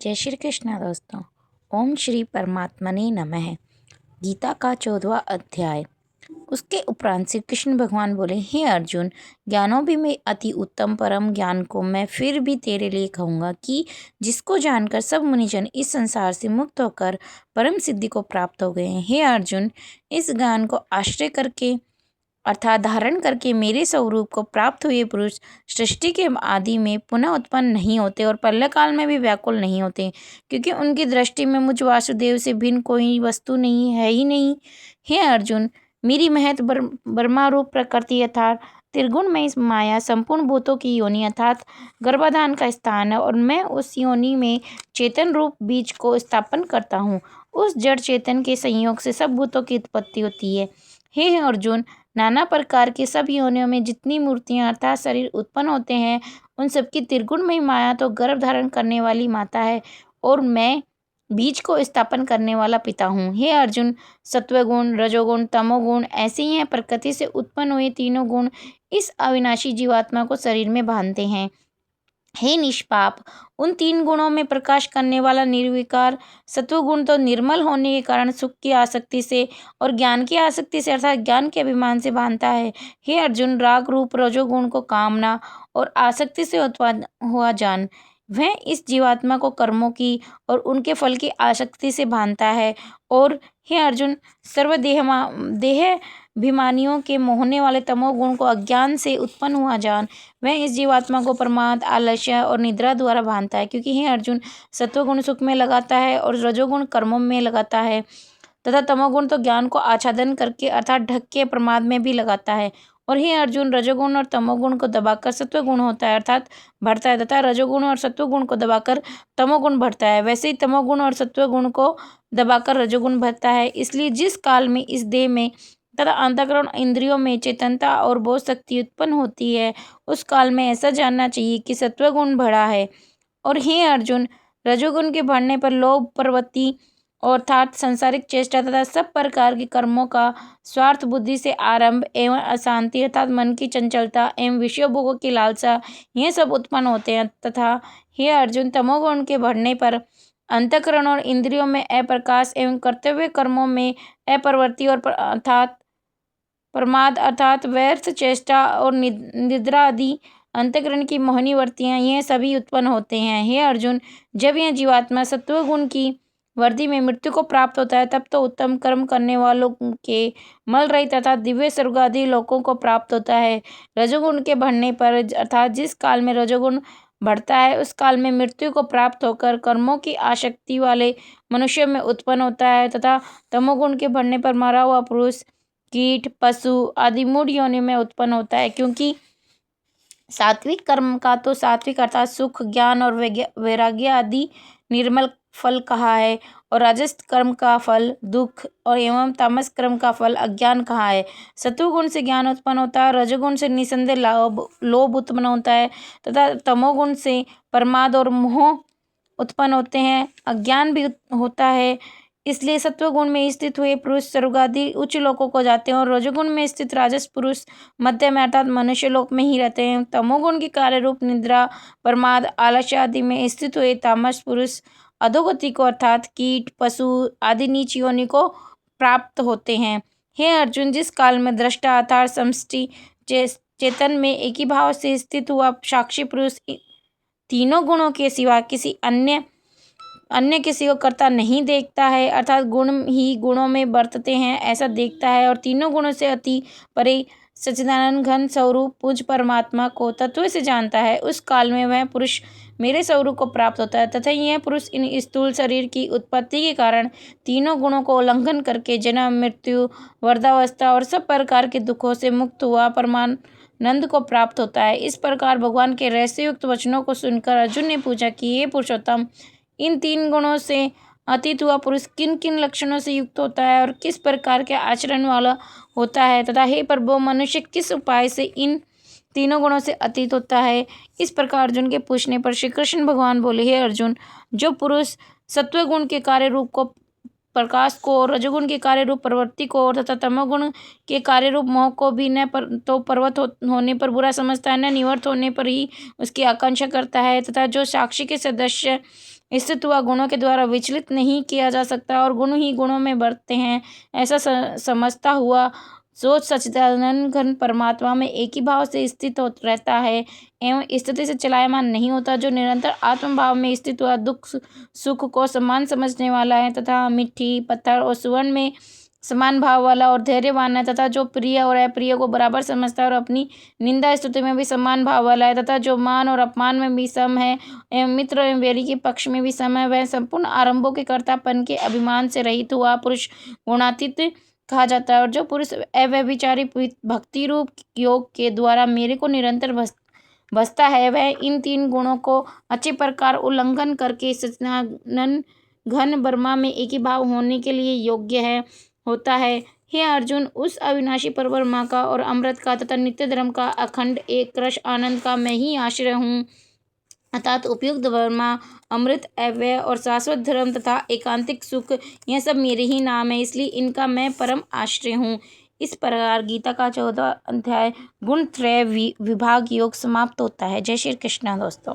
जय श्री कृष्ण दोस्तों। ओम श्री परमात्मने नमः। गीता का 14वां अध्याय। उसके उपरांत श्री कृष्ण भगवान बोले, हे अर्जुन, ज्ञानों भी में अति उत्तम परम ज्ञान को मैं फिर भी तेरे लिए कहूँगा कि जिसको जानकर सब मुनिजन इस संसार से मुक्त होकर परम सिद्धि को प्राप्त हो गए हैं। हे अर्जुन, इस ज्ञान को आश्रय करके अर्थात धारण करके मेरे स्वरूप को प्राप्त हुए पुरुष सृष्टि के आदि में पुनः उत्पन्न नहीं होते और प्रलय काल में भी व्याकुल नहीं होते, क्योंकि उनकी दृष्टि में मुझ वासुदेव से भिन्न कोई वस्तु नहीं है ही नहीं। हे अर्जुन, मेरी महत ब्रह्मा रूप प्रकृति अर्थात त्रिगुण में माया संपूर्ण भूतों की योनि अर्थात गर्भाधान का स्थान है, और मैं उस योनि में चेतन रूप बीज को स्थापन करता हूँ। उस जड़ चेतन के संयोग से सब भूतों की उत्पत्ति होती है। हे अर्जुन, नाना प्रकार के सब योनियों में जितनी मूर्तियां अर्थात शरीर उत्पन्न होते हैं, उन सबकी त्रिगुणमयी माया तो गर्भ धारण करने वाली माता है, और मैं बीज को स्थापन करने वाला पिता हूँ। हे अर्जुन, सत्वगुण, रजोगुण, तमोगुण ऐसे ही हैं। प्रकृति से उत्पन्न हुए तीनों गुण इस अविनाशी जीवात्मा को शरीर में बांधते हैं। हे निष्पाप, उन तीन गुणों में प्रकाश करने वाला निर्विकार सत्वगुण तो निर्मल होने के कारण सुख की आसक्ति से और ज्ञान की आसक्ति से अर्थात ज्ञान के अभिमान से बांधता है। हे अर्जुन, राग रूप रजोगुण को कामना और आसक्ति से उत्पन्न हुआ जान, वह इस जीवात्मा को कर्मों की और उनके फल की आसक्ति से बांधता है। और हे अर्जुन, देहाभिमानियों के मोहने वाले तमोगुण को अज्ञान से उत्पन्न हुआ जान, वह इस जीवात्मा को प्रमाद, आलस्य और निद्रा द्वारा बांधता है। क्योंकि हे अर्जुन, सत्वगुण सुख में लगाता है और रजोगुण कर्मों में लगाता है, तथा तमोगुण तो ज्ञान को आच्छादन करके अर्थात ढक के प्रमाद में भी लगाता है। और हे अर्जुन, रजोगुण और तमोगुण को दबाकर सत्वगुण होता है अर्थात बढ़ता है, तथा रजोगुण और सत्वगुण को दबाकर तमोगुण बढ़ता है। वैसे ही तमोगुण और सत्वगुण को दबाकर रजोगुण बढ़ता है। इसलिए जिस काल में इस देह में तथा अंतःकरण इंद्रियों में चेतनता और बोध शक्ति उत्पन्न होती है, उस काल में ऐसा जानना चाहिए कि सत्वगुण बढ़ा है। और हे अर्जुन, रजोगुण के बढ़ने पर लोभ, प्रवृत्ति अर्थात सांसारिक चेष्टा तथा सब प्रकार के कर्मों का स्वार्थ बुद्धि से आरंभ एवं अशांति अर्थात मन की चंचलता एवं विषय भोगों की लालसा, ये सब उत्पन्न होते हैं। तथा हे अर्जुन, तमोगुण के बढ़ने पर अंतःकरण और इंद्रियों में अप्रकाश एवं कर्तव्य कर्मों में अप्रवृत्ति और अर्थात प्रमाद अर्थात व्यर्थ चेष्टा और निद्रा आदि अंतःकरण की मोहिनी वृत्तियां, ये सभी उत्पन्न होते हैं। हे अर्जुन, जब यह जीवात्मा सत्वगुण की वृद्धि में मृत्यु को प्राप्त होता है, तब तो उत्तम कर्म करने वालों के मल रहित तथा दिव्य स्वर्ग आदि लोकों को प्राप्त होता है। रजोगुण के बढ़ने पर अर्थात जिस काल में रजोगुण बढ़ता है, उस काल में मृत्यु को प्राप्त होकर कर्मों की आसक्ति वाले मनुष्यों में उत्पन्न होता है, तथा तमोगुण के बढ़ने पर मरा हुआ पुरुष, कीट, पशु आदि मूढ़ योनि में उत्पन्न होता है। क्योंकि सात्विक कर्म का तो सात्विक अर्थात सुख, ज्ञान और वैराग्य आदि निर्मल फल कहा है, और राजस कर्म का फल दुख और एवं तामस कर्म का फल अज्ञान कहा है। सत्वगुण से ज्ञान उत्पन्न होता है, रजोगुण से निसंदेह लोभ उत्पन्न होता है, तथा तमोगुण से प्रमाद और मोह उत्पन्न होते हैं, अज्ञान भी होता है। इसलिए सत्वगुण में स्थित हुए पुरुष स्वर्ग आदि उच्च लोकों को जाते हैं, और रजोगुण में स्थित राजस पुरुष मध्य में अर्थात मनुष्य लोक में ही रहते हैं। तमोगुण की कार्य रूप निद्रा, प्रमाद, आलस्य आदि में स्थित हुए तामस पुरुष अधोगति को अर्थात कीट, पशु आदि नीच योनि को प्राप्त होते हैं। हे अर्जुन, जिस काल में दृष्टा अर्थात समष्टि चेतन में एक ही भाव से स्थित हुआ साक्षी पुरुष तीनों गुणों के सिवा किसी अन्य किसी को करता नहीं देखता है अर्थात गुण ही गुणों में बरतते हैं ऐसा देखता है, और तीनों गुणों से अति परे सच्चिदानंद घन स्वरूप पूज परमात्मा को तत्व से जानता है, उस काल में वह पुरुष मेरे स्वरूप को प्राप्त होता है। तथा यह पुरुष इन स्थूल शरीर की उत्पत्ति के कारण तीनों गुणों को उल्लंघन करके जन्म, मृत्यु, वृद्धावस्था और सब प्रकार के दुखों से मुक्त हुआ परमानंद को प्राप्त होता है। इस प्रकार भगवान के रहस्ययुक्त वचनों को सुनकर अर्जुन ने पूछा कि हे पुरुषोत्तम, इन तीन गुणों से अतीत हुआ पुरुष किन किन लक्षणों से युक्त होता है और किस प्रकार के आचरण वाला होता है, तथा हे प्रभु, मनुष्य किस उपाय से इन तीनों गुणों से अतीत होता है। इस प्रकार अर्जुन के पूछने पर श्री कृष्ण भगवान बोले, हे अर्जुन, जो पुरुष सत्वगुण के कार्य रूप को प्रकाश को, रजोगुण के कार्य रूप प्रवृत्ति को तथा तमोगुण के कार्य रूप मोह को भी न तो पर्वत होने पर बुरा समझता है, न निवर्त होने पर ही उसकी आकांक्षा करता है, तथा जो साक्षी के सदस्य स्थित हुआ गुणों के द्वारा विचलित नहीं किया जा सकता और गुण ही गुणों में बढ़ते हैं, ऐसा समझता हुआ सोच सच्चिदानंद घन परमात्मा में एक ही भाव से स्थित हो रहता है एवं स्थिति से चलायमान नहीं होता, जो निरंतर आत्मभाव में स्थित हुआ दुख सुख को समान समझने वाला है तथा मिट्टी पत्थर और सुवर्ण में समान भाव वाला और धैर्यवान है तथा जो प्रिय और अप्रिय को बराबर समझता है और अपनी निंदा स्तुति में भी समान भाव वाला है तथा जो मान और अपमान में भी सम है एवं मित्र एवं वैरी के पक्ष में भी सम है, वह संपूर्ण आरंभों के कर्तापन के अभिमान से रहित हुआ पुरुष गुणातीत कहा जाता है। और जो पुरुष अव्यभिचारी भक्ति रूप योग के द्वारा मेरे को निरंतर बसता है, वह इन 3 गुणों को अच्छी प्रकार उल्लंघन करके सच्चिदानंद घन ब्रह्मा में एक ही भाव होने के लिए योग्य होता है। हे अर्जुन, उस अविनाशी परब्रह्मा का और अमृत का तथा नित्य धर्म का अखंड एक रस आनंद का मैं ही आश्रय हूँ, अर्थात उपयुक्त ब्रह्मा, अमृत, अव्यय और शाश्वत धर्म तथा एकांतिक सुख, यह सब मेरे ही नाम है, इसलिए इनका मैं परम आश्रय हूँ। इस प्रकार गीता का 14वां अध्याय गुण त्रय विभाग योग समाप्त होता है। जय श्री कृष्ण दोस्तों।